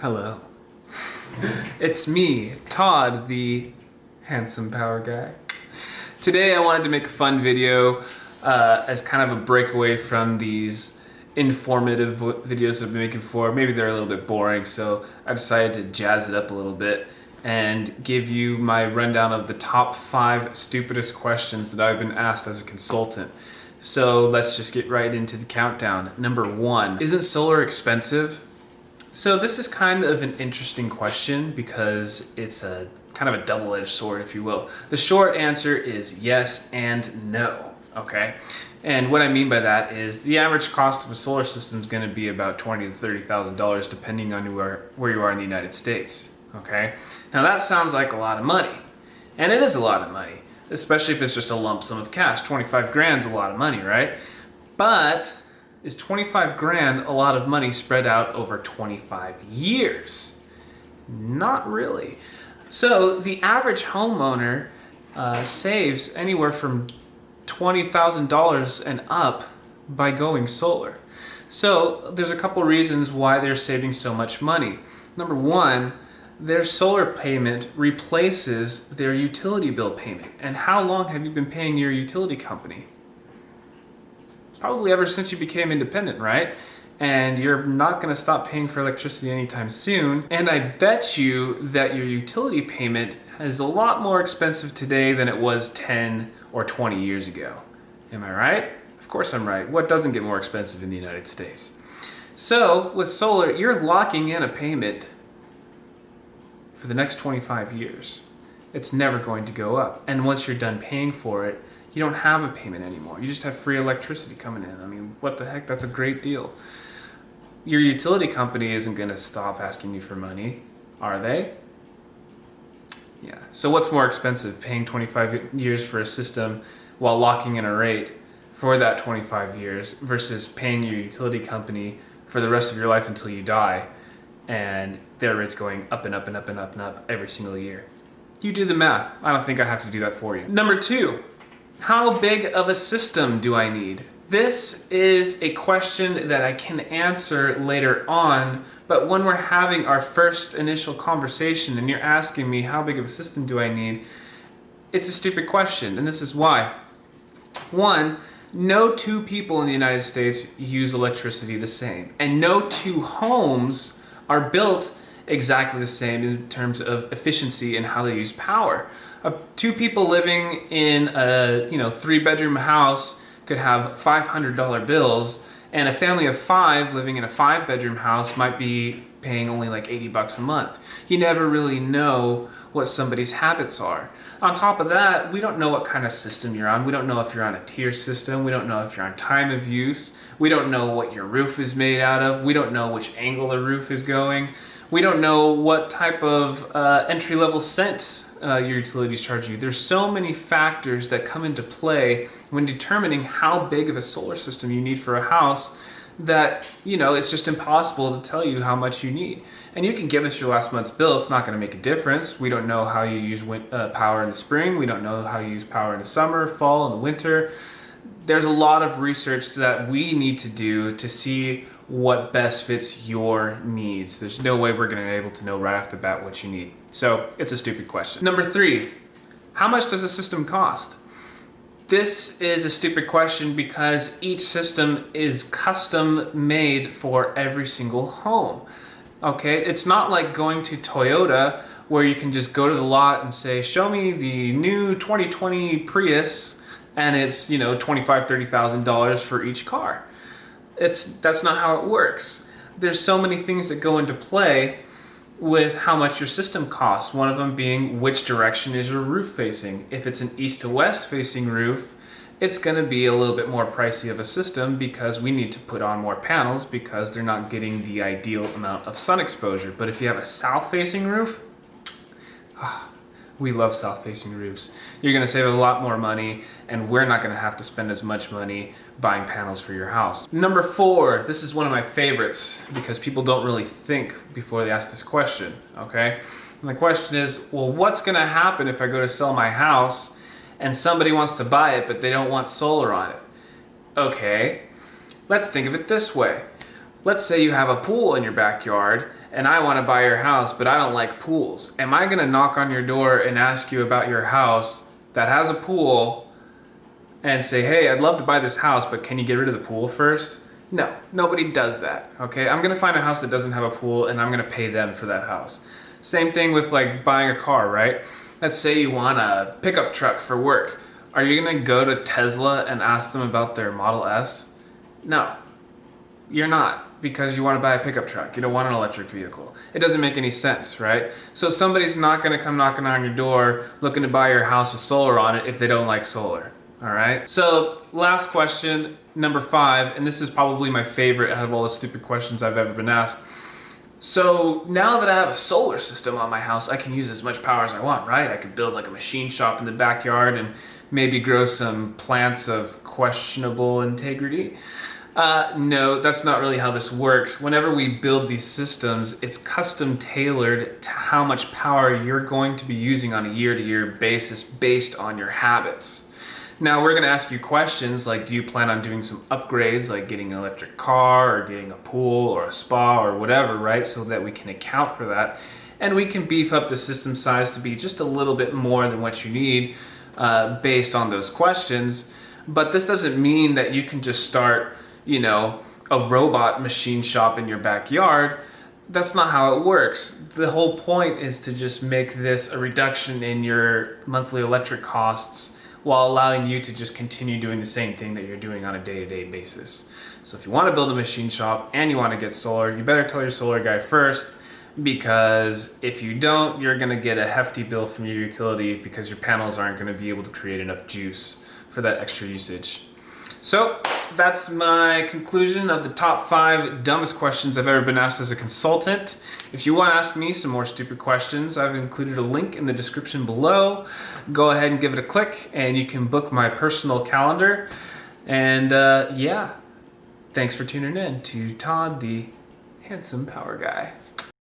Hello. It's me, Todd, the handsome power guy. Today I wanted to make a fun video as kind of a breakaway from these informative videos I've been making before. Maybe they're a little bit boring, so I decided to jazz it up a little bit and give you my rundown of the top 5 stupidest questions that I've been asked as a consultant. So let's just get right into the countdown. Number 1, isn't solar expensive? So this is kind of an interesting question because it's a kind of a double-edged sword, if you will. The short answer is yes and no, okay? And what I mean by that is the average cost of a solar system is going to be about $20,000 to $30,000 depending on where you are in the United States, okay? Now that sounds like a lot of money, and it is a lot of money, especially if it's just a lump sum of cash. 25 grand's a lot of money, right? But is 25 grand a lot of money spread out over 25 years? Not really. So the average homeowner saves anywhere from $20,000 and up by going solar. So there's a couple reasons why they're saving so much money. Number 1, their solar payment replaces their utility bill payment. And how long have you been paying your utility company? Probably ever since you became independent, right? And you're not going to stop paying for electricity anytime soon. And I bet you that your utility payment is a lot more expensive today than it was 10 or 20 years ago. Am I right? Of course I'm right. What doesn't get more expensive in the United States? So with solar, you're locking in a payment for the next 25 years. It's never going to go up. And once you're done paying for it, you don't have a payment anymore. You just have free electricity coming in. I mean, what the heck? That's a great deal. Your utility company isn't going to stop asking you for money, are they? Yeah. So what's more expensive, paying 25 years for a system while locking in a rate for that 25 years versus paying your utility company for the rest of your life until you die and their rate's going up and up and up and up and up every single year? You do the math. I don't think I have to do that for you. Number 2. How big of a system do I need? This is a question that I can answer later on, but when we're having our first initial conversation and you're asking me how big of a system do I need, it's a stupid question, and this is why. 1, no 2 people in the United States use electricity the same, and no 2 homes are built exactly the same in terms of efficiency and how they use power. 2 people living in a 3-bedroom house could have $500 bills, and a family of 5 living in a 5-bedroom house might be paying only like $80 a month. You never really know what somebody's habits are. On top of that, we don't know what kind of system you're on. We don't know if you're on a tier system. We don't know if you're on time of use. We don't know what your roof is made out of. We don't know which angle the roof is going. We don't know what type of entry-level scent your utilities charge you. There's so many factors that come into play when determining how big of a solar system you need for a house that, it's just impossible to tell you how much you need. And you can give us your last month's bill. It's not going to make a difference. We don't know how you use power in the spring. We don't know how you use power in the summer, fall, and the winter. There's a lot of research that we need to do to see what best fits your needs. There's no way we're going to be able to know right off the bat what you need. So it's a stupid question. Number 3, how much does a system cost? This is a stupid question because each system is custom made for every single home. Okay, it's not like going to Toyota where you can just go to the lot and say, show me the new 2020 Prius, and it's $25,000, $30,000 for each car. That's not how it works. There's so many things that go into play with how much your system costs. One of them being which direction is your roof facing. If it's an east to west facing roof, it's going to be a little bit more pricey of a system because we need to put on more panels because they're not getting the ideal amount of sun exposure. But if you have a south facing roof, we love south-facing roofs. You're going to save a lot more money, and we're not going to have to spend as much money buying panels for your house. Number 4, this is one of my favorites because people don't really think before they ask this question, okay? And the question is, well, what's going to happen if I go to sell my house and somebody wants to buy it, but they don't want solar on it? Okay, let's think of it this way. Let's say you have a pool in your backyard and I want to buy your house, but I don't like pools. Am I going to knock on your door and ask you about your house that has a pool and say, hey, I'd love to buy this house, but can you get rid of the pool first? No, nobody does that, okay? I'm going to find a house that doesn't have a pool and I'm going to pay them for that house. Same thing with like buying a car, right? Let's say you want a pickup truck for work. Are you going to go to Tesla and ask them about their Model S? No, you're not, because you want to buy a pickup truck. You don't want an electric vehicle. It doesn't make any sense, right? So somebody's not going to come knocking on your door looking to buy your house with solar on it if they don't like solar, all right? So last question, number 5, and this is probably my favorite out of all the stupid questions I've ever been asked. So now that I have a solar system on my house, I can use as much power as I want, right? I could build like a machine shop in the backyard and maybe grow some plants of questionable integrity. No, that's not really how this works. Whenever we build these systems, it's custom tailored to how much power you're going to be using on a year-to-year basis based on your habits. Now, we're going to ask you questions like, do you plan on doing some upgrades, like getting an electric car or getting a pool or a spa or whatever, right? So that we can account for that. And we can beef up the system size to be just a little bit more than what you need based on those questions. But this doesn't mean that you can just start, you know, a robot machine shop in your backyard. That's not how it works. The whole point is to just make this a reduction in your monthly electric costs while allowing you to just continue doing the same thing that you're doing on a day-to-day basis. So if you want to build a machine shop and you want to get solar, you better tell your solar guy first, because if you don't, you're going to get a hefty bill from your utility because your panels aren't going to be able to create enough juice for that extra usage. So that's my conclusion of the top 5 dumbest questions I've ever been asked as a consultant. If you want to ask me some more stupid questions, I've included a link in the description below. Go ahead and give it a click and you can book my personal calendar. And yeah, thanks for tuning in to Todd, the handsome power guy.